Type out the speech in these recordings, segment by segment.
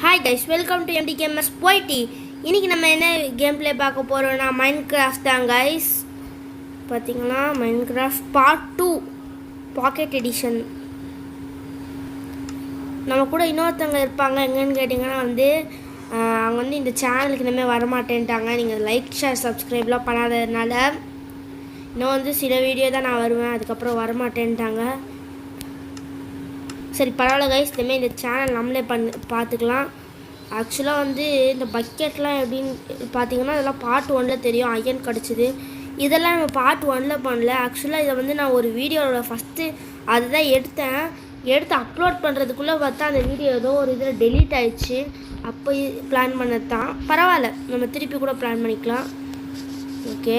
Hi guys, welcome to MD gamers போய்டி. இன்றைக்கி நம்ம என்ன கேம் ப்ளே பார்க்க போகிறோன்னா மைன்கிராஃப்ட் தான் கைஸ். பார்த்தீங்கன்னா மைன்கிராஃப்ட் பார்ட் 2 பாக்கெட் எடிஷன். நம்ம கூட இன்னொருத்தவங்க இருப்பாங்க. எங்கன்னு கேட்டிங்கன்னா அவங்க இந்த சேனலுக்கு இனிமேல் வரமாட்டேன்ட்டாங்க. நீங்கள் லைக் ஷேர் சப்ஸ்கிரைப்லாம் பண்ணாததுனால இன்னும் சில வீடியோ தான் நான் வருவேன், அதுக்கப்புறம் வரமாட்டேன்ட்டாங்க. சரி பரவாயில்ல கைஸ், இனிமேல் இந்த சேனல் நம்மளே பார்த்துக்கலாம். ஆக்சுவலாக இந்த பக்கெட்லாம் எப்படின்னு பார்த்தீங்கன்னா இதெல்லாம் பார்ட் 1 தெரியும். அயன் கிடச்சிது. இதெல்லாம் நம்ம பார்ட் 1 பண்ணல. ஆக்சுவலாக இதை நான் ஒரு வீடியோவோட ஃபஸ்ட்டு அதுதான் எடுத்து அப்லோட் பண்ணுறதுக்குள்ளே பார்த்தா அந்த வீடியோ ஏதோ ஒரு இதில் டெலீட் ஆகிடுச்சு. அப்போ பிளான் பண்ணது தான். பரவாயில்ல, நம்ம திருப்பி கூட பிளான் பண்ணிக்கலாம். ஓகே,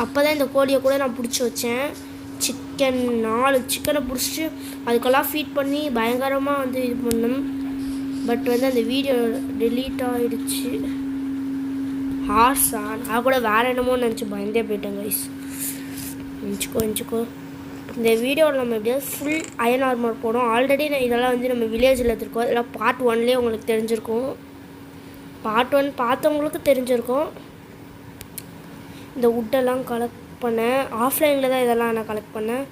அப்போ தான் இந்த கோழியை கூட நான் பிடிச்சி வச்சேன். 4 சிக்கனை பிடிச்சிட்டு அதுக்கெல்லாம் ஃபீட் பண்ணி பயங்கரமாக இது பண்ணோம். பட் அந்த வீடியோ டெலீட் ஆகிடுச்சு. ஹார்ஸா நான் கூட வேறு என்னமோ நினச்சி பயந்தே போயிட்டேன் கைஸ். நினச்சிக்கோ இந்த வீடியோவில் நம்ம எப்படியாவது ஃபுல் அயன் ஆர்மர் போடும். ஆல்ரெடி இதெல்லாம் நம்ம வில்லேஜில் இருக்கோம். இதெல்லாம் பார்ட் 1 உங்களுக்கு தெரிஞ்சிருக்கும். பார்ட் 1 பார்த்தவங்களுக்கு தெரிஞ்சிருக்கும். இந்த வுட்டெல்லாம் கலெக்ட் பண்ணேன். ஆஃப்லைனில் தான் இதெல்லாம் நான் கலெக்ட் பண்ணேன்.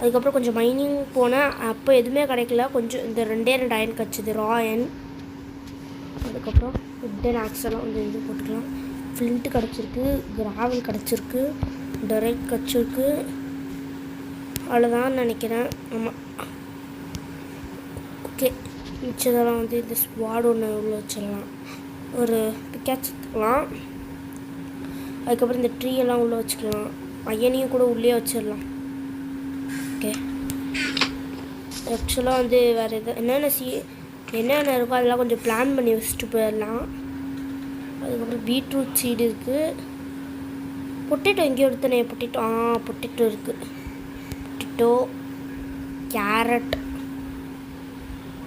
அதுக்கப்புறம் கொஞ்சம் மைனிங் போனேன். அப்போ எதுவுமே கிடைக்கல. கொஞ்சம் இந்த 2 அயன் கிடச்சிது, ரா அயன். அதுக்கப்புறம் வுட்டன் ஆக்ஸெல்லாம் இது போட்டுக்கலாம். ஃப்ளிண்ட்டு கிடச்சிருக்கு, கிராவல் கிடச்சிருக்கு, டொரைட் கிடச்சிருக்கு. அவ்வளோதான் நினைக்கிறேன். ஆமாம், ஓகே. மிச்சதெல்லாம் இந்த ஸ்வாட் ஒன்று உள்ள வச்சிடலாம். ஒரு பிக்காச் வச்சுக்கலாம். அதுக்கப்புறம் இந்த ட்ரீ எல்லாம் உள்ளே வச்சுக்கலாம். அயனையும் கூட உள்ளே வச்சிடலாம். ஓகே, ஆக்சுவலாக வேறு என்னென்ன இருக்கோ அதெல்லாம் கொஞ்சம் பிளான் பண்ணி வச்சுட்டு போயிடலாம். அதுக்கப்புறம் பீட்ரூட் சீடு இருக்குது. பொட்டேட்டோ எங்கேயோ எடுத்தனே. பொட்டேட்டோ இருக்குது. பொட்டேட்டோ, கேரட்,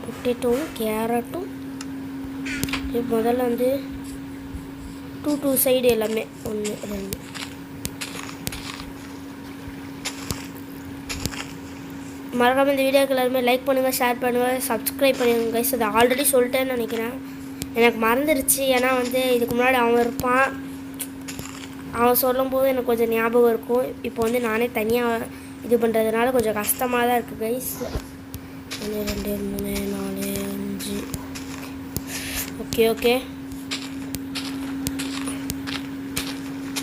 பொட்டேட்டோவும் கேரட்டும் முதல்ல 2 சைடு எல்லாமே 1 2. மறக்காமல் இந்த வீடியோக்கு எல்லாருமே லைக் பண்ணுங்கள், ஷேர் பண்ணுங்கள், சப்ஸ்கிரைப் பண்ணிடுங்க கைஸ். அதை ஆல்ரெடி சொல்லிட்டேன்னு நினைக்கிறேன். எனக்கு மறந்துடுச்சு. ஏன்னா இதுக்கு முன்னாடி அவன் இருப்பான். அவன் சொல்லும்போது எனக்கு கொஞ்சம் ஞாபகம் இருக்கும். இப்போ நானே தனியாக இது பண்ணுறதுனால கொஞ்சம் கஷ்டமாக தான் இருக்குது கைஸ். 1 2 3 4 5. ஓகே,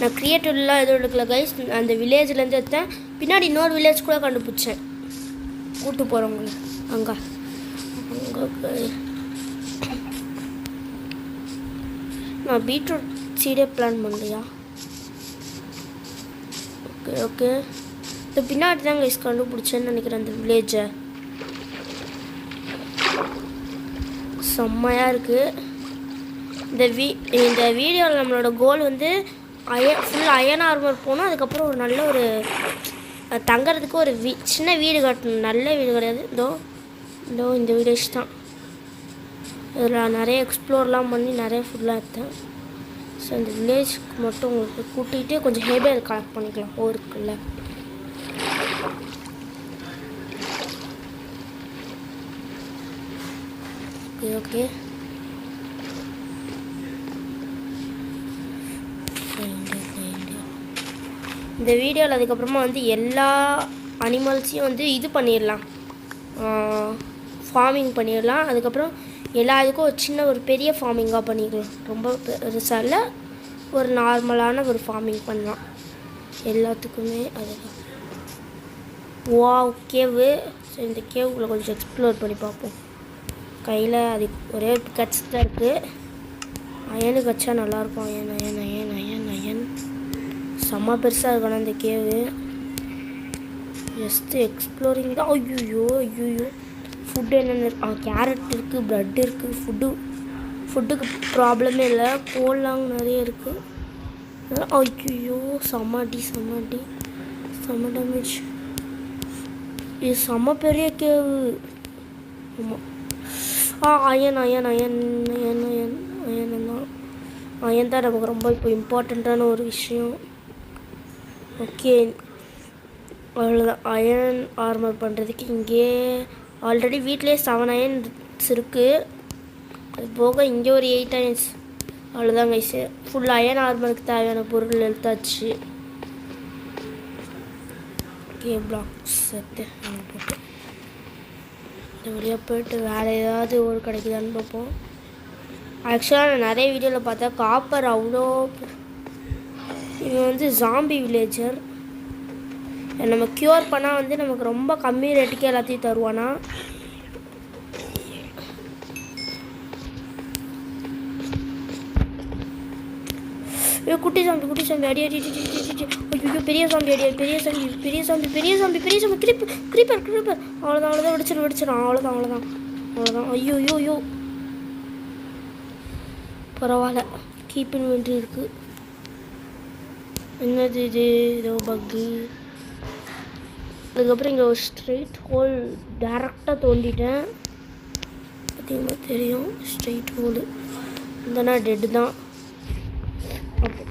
நான் க்ரியேட்டிவ்லாம் எதுவும் எடுக்கல கைஸ். அந்த வில்லேஜ்லேருந்து எடுத்தேன். பின்னாடி இன்னொரு வில்லேஜ் கூட கண்டுபிடிச்சேன். கூட்டு போகிறவங்க அங்கே நான் பீட்ரூட் சீடே பிளான் பண்ணலையா? ஓகே இந்த பின்னாடி தான் கைஸ் கண்டுபிடிச்சேன்னு நினைக்கிறேன். அந்த வில்லேஜை செம்மையாக இருக்குது. இந்த வீடியோவில் நம்மளோட கோல் ஃபுல் அயன் ஆர்மர் போகணும். அதுக்கப்புறம் ஒரு நல்ல ஒரு தங்குறதுக்கு ஒரு சின்ன வீடு கட்டணும். நல்ல வீடு கிடையாது. இந்த வில்லேஜ் தான். இதில் நிறைய எக்ஸ்ப்ளோர்லாம் பண்ணி நிறைய ஃபுல்லாக எடுத்தேன். ஸோ இந்த வில்லேஜ்க்கு மட்டும் உங்களுக்கு கூட்டிகிட்டு கொஞ்சம் ஹேபேர் கலெக்ட் பண்ணிக்கலாம். இருக்குல்ல, ஓகே. இந்த வீடியோவில் அதுக்கப்புறமா எல்லா அனிமல்ஸையும் இது பண்ணிடலாம், ஃபார்மிங் பண்ணிடலாம். அதுக்கப்புறம் எல்லா இதுக்கும் ஒரு பெரிய ஃபார்மிங்காக பண்ணிக்கலாம். ரொம்ப பெருசாக இல்லை, ஒரு நார்மலான ஒரு ஃபார்மிங் பண்ணலாம் எல்லாத்துக்குமே. அதுதான் கேவு. ஸோ இந்த கேவுக்குள்ளே கொஞ்சம் எக்ஸ்ப்ளோர் பண்ணி பார்ப்போம். கையில் ஒரே கட்ஸ் தான் இருக்குது. அயனுக்கு வச்சா நல்லாயிருக்கும். அயன் செம்ம பெருசாக இருக்கணும் இந்த கேவு. ஜஸ்ட்டு எக்ஸ்ப்ளோரிங் தான். ஐயோ ஃபுட்டு என்னென்ன கேரட் இருக்குது, ப்ரெட் இருக்குது. ஃபுட்டுக்கு ப்ராப்ளமே இல்லை. கோல்லாம் நிறைய இருக்குது. ஐயோ செம்ம டேமேஜ். இது செம்ம பெரிய கேவு. ஆமாம், அயன் தான் நமக்கு ரொம்ப இப்போ இம்பார்ட்டண்ட்டான ஒரு விஷயம். ஓகே, அவ்வளோதான். அயன் ஆர்மர் பண்ணுறதுக்கு இங்கே ஆல்ரெடி வீட்டிலே 7 அயன்ஸ் இருக்குது. அது போக இங்கே ஒரு 8 அயன்ஸ். அவ்வளோதான் கைஸ். ஃபுல் அயன் ஆர்மருக்கு தேவையான பொருள் எடுத்தாச்சு. ஓகே பிளாக்ஸ் எடுத்து அங்கே போட்டு இந்த வழியாக போய்ட்டு வேறு ஏதாவது ஒரு கிடைக்குதான்னு பார்ப்போம். ஆக்சுவலாக நான் நிறைய வீடியோவில் பார்த்தா காப்பர் அவ்வளோ. இவன் வந்து ஜாம்பி வில்லேஜர். நம்ம க்யூர் பண்ணால் வந்து நமக்கு ரொம்ப கம்மி ரேட்டுக்கு எல்லாத்தையும் தருவானா. குட்டி சாம்பி அடி அடி அடி அடி. ஐயோ பெரிய சாம்பி அடி பெரிய சாம்பி கிரீப்பர். அவ்வளோதான் வெடிச்சிடும். அவ்வளோதான். ஐயோ பரவாயில்ல. கீப் இன்வென்ட்ரி இருக்குது. என்னது இது? ஏதோ பக்கு. அதுக்கப்புறம் இங்கே ஒரு ஸ்ட்ரெயிட் ஹோல் டேரெக்டாக தோண்டிட்டேன். பார்த்தீங்கன்னா தெரியும் ஸ்ட்ரெயிட் ஹோலு. இல்லைன்னா டெட்டு தான். ஓகே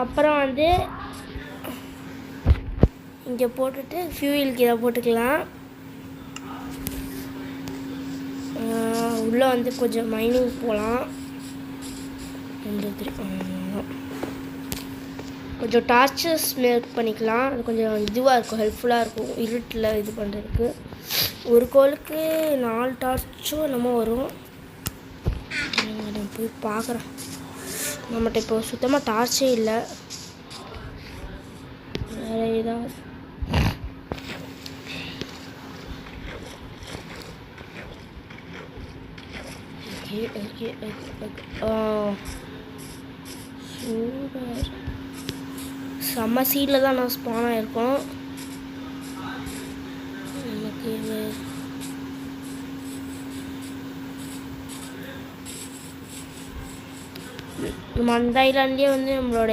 அப்புறம் வந்து இங்கே போட்டுட்டு ஃபியூயலுக்கு இதை போட்டுக்கலாம். உள்ளே வந்து கொஞ்சம் மைனிங் போகலாம். கொஞ்சம் டார்ச்சஸ் மேக் பண்ணிக்கலாம். அது கொஞ்சம் இதுவாக இருக்கும், ஹெல்ப்ஃபுல்லாக இருக்கும் இருட்டில் இது பண்ணுறதுக்கு. ஒரு கோலுக்கு 4 டார்ச்சும் என்னமோ வரும். நான் போய் பார்க்குறேன். நம்மகிட்ட இப்போ சுத்தமாக டார்ச்சே இல்லை. வேறு ஏதாவது ஓகே சூப்பர். செம்ம சீடில் தான் நான் ஸ்பான் ஆகிருக்கோம். நமக்கு நம்ம அந்த ஐலாண்ட்லேயே வந்து நம்மளோட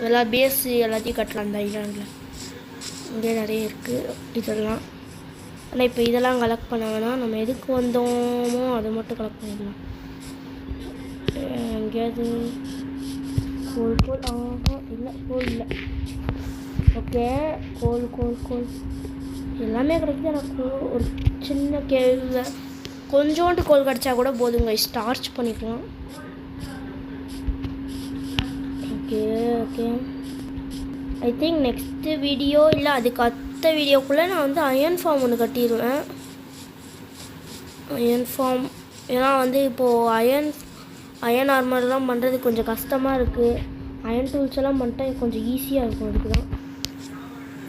எல்லா பேஸ் எல்லாத்தையும் கட்டலாம். அந்த ஐலாண்டில் இங்கே நிறைய இருக்குது இதெல்லாம். ஆனால் இப்போ இதெல்லாம் கலெக்ட் பண்ண வேணாம். நம்ம எதுக்கு வந்தோமோ அதை மட்டும் கலெக்ட் பண்ணிடலாம். எங்கேயாவது கோல் இல்லை கோல் இல்லை. ஓகே கோல் எல்லாமே கிடைக்குது. எனக்கு ஒரு சின்ன கேள்வியில் கொஞ்சோண்டு கோல் கிடச்சா கூட போதுங்க. ஸ்டார்ச் பண்ணிக்கலாம். Okay I think next video இல்லை அதுக்கு அடுத்த வீடியோக்குள்ளே நான் வந்து அயன் ஃபார்ம் ஒன்று கட்டிடுவேன். அயன் ஃபார்ம் ஏன்னா வந்து இப்போது அயன் ஆர்மர்லாம் பண்ணுறது கொஞ்சம் கஷ்டமாக இருக்குது. அயன் டூல்ஸ் எல்லாம் பண்ணிட்டா கொஞ்சம் ஈஸியாக இருக்கும். அதுக்கு தான்.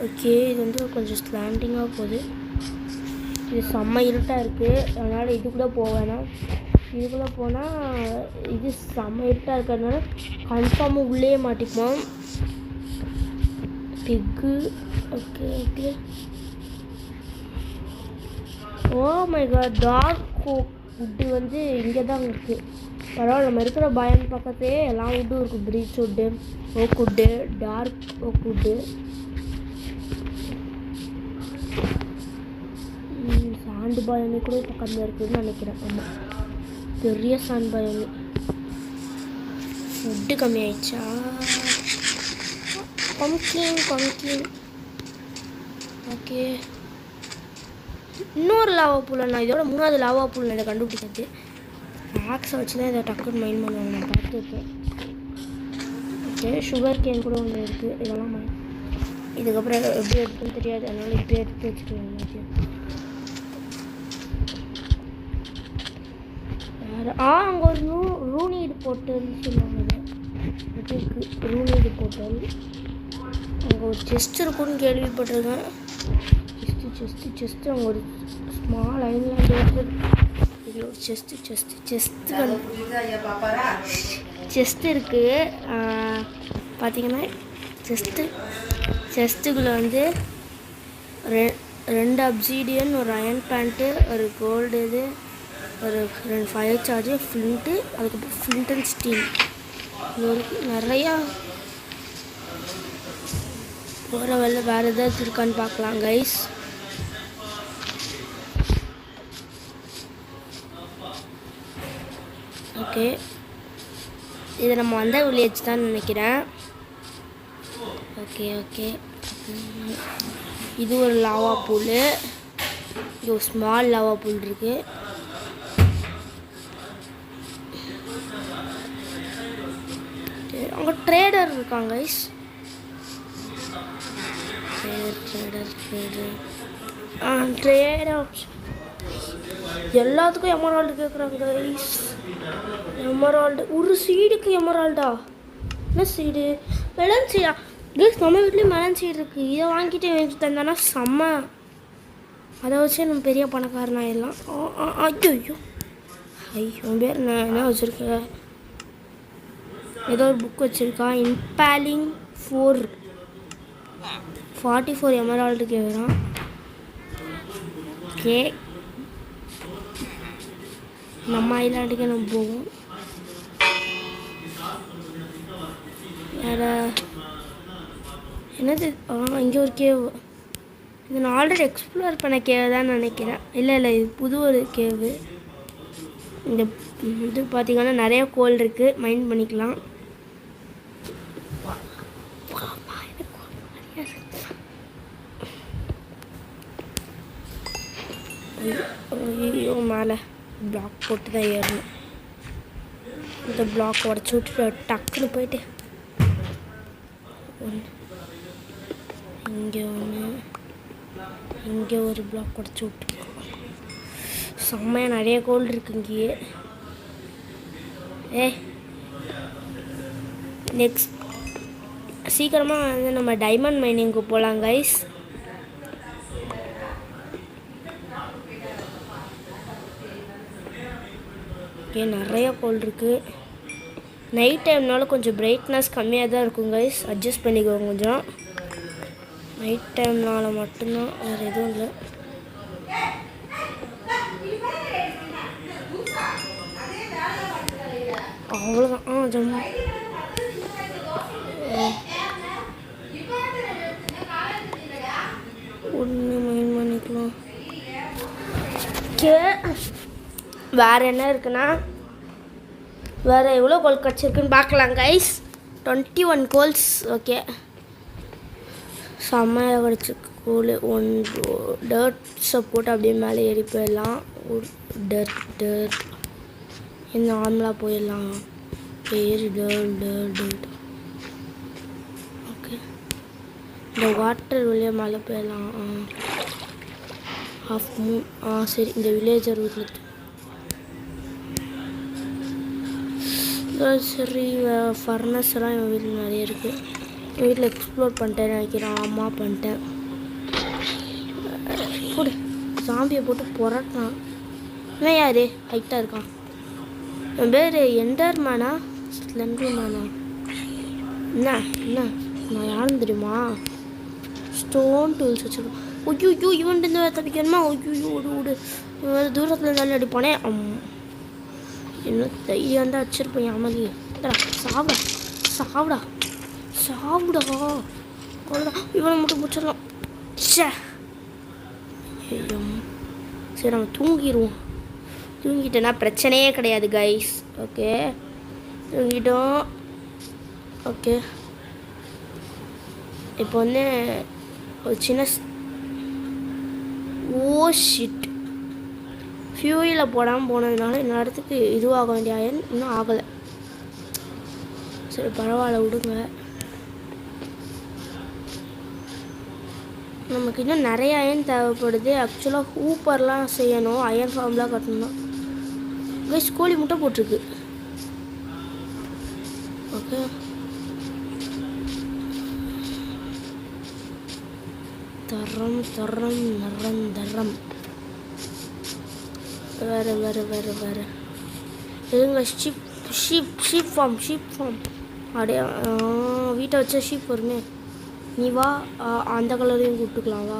ஓகே இது வந்து கொஞ்சம் ஸ்லாண்டிங்காக போகுது. இது செம்ம இருட்டாக இருக்குது. அதனால் இதுக்குள்ளே போவேணாம். இதுக்குள்ளே போனால் இது செம்ம இருட்டாக இருக்கிறதுனால கன்ஃபார்மாக உள்ளே மாட்டிப்போம். பிக்கு okay oh my God. Dark வுட்டு வந்து இங்கே தான் இருக்குது. பரவாயில்ல. நம்ம இருக்கிற பயன் பக்கத்தே எல்லா வுட்டும் இருக்குது. Beech wood, oak wood, dark oak wood, sand பாயனி கூட பக்கத்தில் இருக்குதுன்னு நினைக்கிறேன். ஆமாம் பெரிய சாண்ட் பாயனி. வுட்டு கம்மியாயிடுச்சா? Pumpkin okay. இன்னொரு லாவா பூல். நான் இதோட 3வது லாவா பூல் நான் இதை கண்டுபிடிக்கிறது. ஆக்ஸை வச்சு தான் இதை டக்குன்னு மைண்ட் பண்ணுவாங்க. நான் பார்த்துருக்கேன். ஓகே சுகர் கேன் கூட ஒன்று இருக்குது. இதெல்லாம் இதுக்கப்புறம் எப்படி எடுத்துன்னு தெரியாது. அதனால் இப்போ எடுத்து வச்சுக்கலாம். வேறு அங்கே ஒரு ரூனீடு போட்டல்னு சொல்லுவாங்க. அது இருக்குது ரூனீடு போட்டல். அங்கே ஒரு செஸ்ட் இருக்குன்னு கேள்விப்பட்டிருக்கேன். செஸ்ட்டு அங்கே ஒரு ஸ்மால் ஐலாண்டு இருக்குது. இது ஒரு செஸ்ட் இருக்குது. பார்த்தீங்கன்னா செஸ்ட்டுக்குள்ளே வந்து 2 அப்சீடியன், ஒரு அயன் பேண்ட்டு, ஒரு கோல்டு, இது ஒரு 2 ஃபயர் சார்ஜு, ஃப்ளிண்ட்டு, அதுக்கப்புறம் ஃப்ளிண்ட் அண்ட் ஸ்டீல். இது ஒரு நிறையா போகிற வேலை. வேறு ஏதாச்சும் இருக்கான்னு பார்க்கலாம் கைஸ். ஓகே இது நம்ம வந்த வில்லேஜ் தான் நினைக்கிறேன். ஓகே இது ஒரு லாவா பூல். இங்கே ஒரு ஸ்மால் லவா பூல் இருக்குது. அங்கே ட்ரேடர் இருக்காங்க கைஸ். ட்ரேடர் எல்லாத்துக்கும் எமரால்டு கேட்குறாங்க கைஸ். எமரால்டு ஒரு சீடுக்கு எமரால்டா? என்ன சீடு? Mellon சீடா guys? நம்ம வீட்லேயும் மெலன் சீடு இருக்குது. இதை வாங்கிட்டு எனக்கு தந்தானா செம்ம. அதை வச்சு நம்ம பெரிய பணக்காரனா எல்லாம். ஐயோ உன் பேர் என்ன வச்சுருக்க? ஏதோ ஒரு புக் வச்சுருக்கா. இம்பேலிங் 44 எமரால்டு கேட்குறான். ஓகே, நம்ம ஐலாண்டுக்கே நம்ம போவோம். வேறு என்னது? இங்கே ஒரு கேவ். இது நான் ஆல்ரெடி எக்ஸ்ப்ளோர் பண்ண கேவ் தான் நினைக்கிறேன். இல்லை இது புது ஒரு கேவு. இந்த இது பார்த்திங்கன்னா நிறைய கோல் இருக்குது, மைண்ட் பண்ணிக்கலாம். ஐயோ மேலே பிளாக் போட்டு தான் ஏறணும். இந்த பிளாக் உடச்சி விட்டுட்டு டக்குன்னு போயிட்டு இங்கே ஒன்று, இங்கே ஒரு பிளாக் உடச்சி விட்டுருக்கோம். செம்மையாக நிறைய கோல்டு இருக்கு இங்கேயே. நெக்ஸ்ட் சீக்கிரமாக வந்து நம்ம டைமண்ட் மைனிங்க்கு போகலாம் கைஸ். ஓகே, நிறைய கோல்டு இருக்குது. நைட் டைம்னால கொஞ்சம் பிரைட்னஸ் கம்மியாக தான் இருக்கும் கைஸ், அட்ஜஸ்ட் பண்ணிக்கோங்க கொஞ்சம். நைட் டைம்னால மட்டும்தான், வேறு எதுவும் இல்லை. அவ்வளோதான். ஜம்மு ஒன்று மைண்ட் பண்ணிக்கலாம். ஓகே, வேறு என்ன இருக்குன்னா, வேறு எவ்வளோ கோல் கிடச்சிருக்குன்னு பார்க்கலாம் கைஸ். 21 கோல்ஸ். ஓகே, செம்மையாக கிடச்சிருக்கு கோல். டர்ட்ஸை போட்டு அப்படியே மேலே ஏறி போயிடலாம். டர்ட் இந்த நார்மலாக போயிடலாம். ஏறி டர்ட். ஓகே, இந்த வாட்டர் வழியாக மேலே போயிடலாம். Half Moon. சரி, இந்த வில்லேஜர் வீட்டில் சரி. ஃபர்னஸ் எல்லாம் என் வீட்டில் நிறைய இருக்குது. என் வீட்டில் எக்ஸ்ப்ளோர் பண்ணிட்டேன்னு நினைக்கிறேன். ஆமாம், பண்ணிட்டேன். போடு, சாம்பியை போட்டு புரட்டான். இவன் யார் ஹைட்டாக இருக்கான்? என் பேர் எண்டர்மேனா ஸ்லெண்டர்மேனா? என்ன நான் யாருன்னு தெரியுமா? ஸ்டோன் டூல்ஸ் வச்சுருக்கோம். ஐயோ இவன் இந்த தப்பிக்கணுமா? ஐயோ விடு. இவன் தூரத்தில் இருந்தாலும் அடிப்பானே. என்ன தைரியம் தான் வச்சிருப்பேன். அமளி சாப்பிடா அவ்வளோதான். இவனை மட்டும் முடிச்சிடலாம். ஐயோ, சரி நம்ம தூங்கிடுவோம். தூங்கிட்டேன்னா பிரச்சனையே கிடையாது கைஸ். ஓகே, தூங்கிட்டோம். ஓகே, இப்போ வந்து ஒரு சின்ன ஷிட் ஃபியூயில் போடாமல் போனதுனால இன்னொரு இடத்துக்கு இதுவாக வேண்டிய அயன் இன்னும் ஆகலை. சரி பரவாயில்ல, விடுங்க. நமக்கு இன்னும் நிறைய அயன் தேவைப்படுது. ஆக்சுவலாக ஹூப்பர்லாம் செய்யணும், அயன் ஃபார்ம்லாம் கட்டணும். கைஸ், கோழி முட்டை போட்டிருக்கு. ஓகே, தரம் நிரந்தரம். வேறு இதுங்க ஷீப் ஃபார்ம். அப்படியே வீட்டை வச்சா ஷீப் வருமே. நீ வா, அந்த கலரையும் கூப்பிட்டுக்கலாம். வா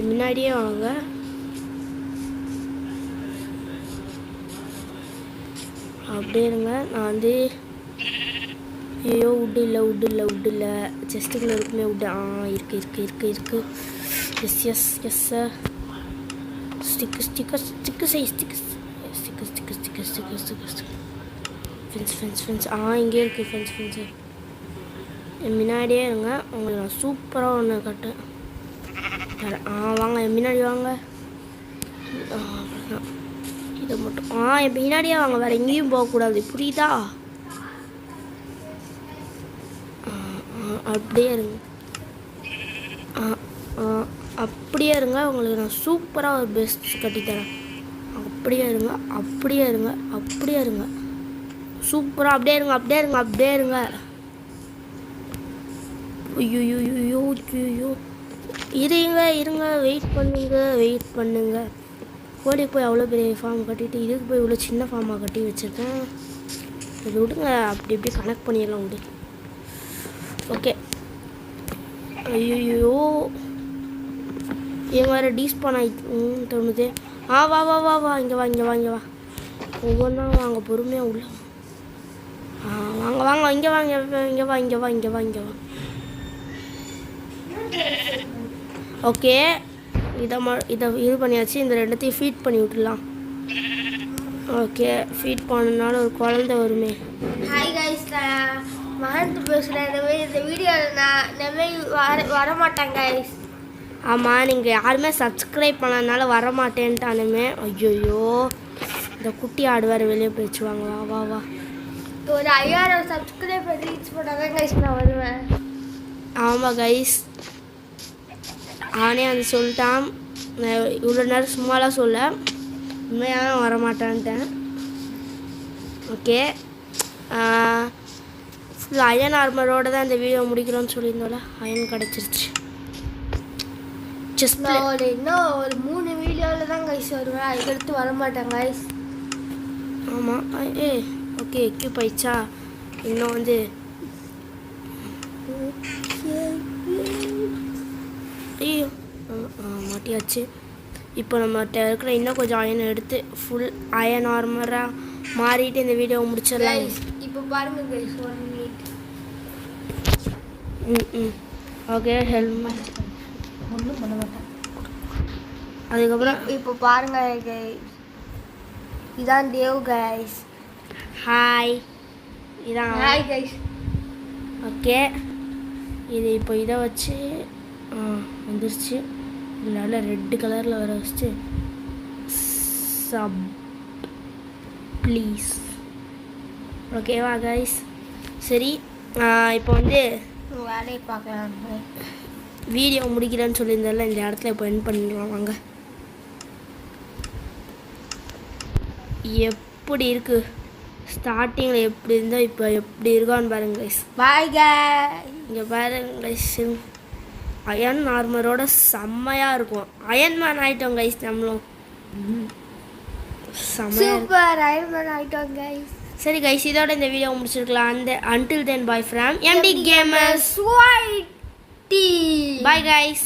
முன்னாடியே வாங்க. அப்படியே இருங்க. நான் வந்து ஐயோ உட்டு இல்லை செஸ்ட்டுக்குள்ளே இருக்குமே உட்டு. இருக்கு. Yes stick fence. இங்கே இருக்குது ஃபென்ஸு. என் முன்னாடியே இருங்க, உங்களுக்கு நான் சூப்பராக ஒன்று கட்டேன். வாங்க என் முன்னாடி வாங்க. இதை மட்டும் என் பின்னாடியே வாங்க, வேறு எங்கேயும் போகக்கூடாது, புரியுதா? அப்படியே இருங்க. அப்படியே இருங்க, உங்களுக்கு நான் சூப்பராக ஒரு பெஸ்ட் கட்டித்தரேன். அப்படியே இருங்க, அப்படியே இருங்க, அப்படியே இருங்க, சூப்பராக அப்படியே இருங்க, அப்படியே இருங்க, அப்படியே இருங்க. ஐயோ இருங்க, வெயிட் பண்ணுங்க. கோழி போய் அவ்வளோ பெரிய ஃபார்ம் கட்டிட்டு இதுக்கு போய் இவ்வளோ சின்ன ஃபார்மாக கட்டி வச்சுருக்கேன். இது விடுங்க, அப்படி இப்படி கனெக்ட் பண்ணிடலாம் விடு. ஓகே. ஐயோ இவங்க வேறு டீஸ்பான் ஆகிட்டு தோணுது. வா இங்கே வா. ஒவ்வொன்றா வாங்க, பொறுமையாக உள்ள வாங்க இங்கே வா. ஓகே, இதை இது பண்ணியாச்சு. இந்த ரெண்டத்தையும் ஃபீட் பண்ணி விட்டுடலாம். ஓகே, ஃபீட் பண்ணனால ஒரு குழந்தை வருமே. ஹாய் கைஸ், நான் மகன் பேசுகிறேன். இந்த வீடியோவில் நான் வரமாட்டேன் கைஸ். ஆமாம், நீங்கள் யாருமே சப்ஸ்கிரைப் பண்ணனால வரமாட்டேன்ட்டானுமே. ஐயோ, இந்த குட்டி ஆடு வேறு வெளியே போயிடுச்சுவாங்க. வா ஒரு 5000 சப்ஸ்கிரைபர் ரீச் பண்ணாதான் கைஸ் நான் வருவேன். ஆமாம் கைஸ், அவனே வந்து சொல்லிட்டான். இவ்வளோ நேரம் சும்மாலாம் சொல்ல, உண்மையாக வரமாட்டான்ட்டேன். ஓகே, ஃபுல் அயன் ஆர்மரோடு தான் இந்த வீடியோ முடிக்கிறோன்னு சொல்லியிருந்தோம்ல, அயன் கிடச்சிருச்சு. இன்னும் ஒரு 3 வீடியோவில் தான் கைஸ் வருவேன், அதுக்கடுத்து வரமாட்டேன் கைஸ். ஆமாம். ஓகே, எக்யூப் ஆயிடுச்சா? இன்னும் வந்து ஐயோ மாட்டியாச்சு. இப்போ நம்மகிட்ட இருக்கிற இன்னும் கொஞ்சம் அயன் எடுத்து ஃபுல் அயன் ஆர்மராக மாறிட்டு இந்த வீடியோவை முடிச்சிடலாம். இப்போ பாருங்கள் கைஸ், 1 minute. ஓகே, ஹெல்மெட் ஒன்றும் பண்ண மாட்டேன். அதுக்கப்புறம் இப்போ பாருங்கள் கைஸ், இதான் தேவ் கைஸ். ஹாய், இதான் ஹாய் கைஸ். ஓகே, இது இப்போ இதை வச்சு வந்துருச்சு. நல்ல ரெட் கலரில் வர வச்சு சப் ப்ளீஸ். ஓகேவா கைஸ்? சரி, இப்போ வந்து வேலையை பார்க்கலாம். வீடியோ முடிக்கிறேன்னு சொல்லியிருந்தால இந்த இடத்துல இப்போ என் பண்ணிடலாம். வாங்க, எப்படி இருக்கு ஸ்டார்டிங்கில் எப்படி இருந்தால் இப்போ எப்படி இருக்கான்னு பாருங்க கைஸ். Bye guys. இங்கே பாருங்க கைஸ், அயன் ஆர்மரோட செம்மையாக இருக்கும். அயன்மேன் ஆகிட்டோம் கைஸ், நம்மளும் சூப்பர் அயன்மேன் ஆகிட்டோம் கைஸ். சரி கைஸ், இதோட இந்த video முடிச்சிருக்கலாம். Until then, bye from MD Gamers. Bye guys.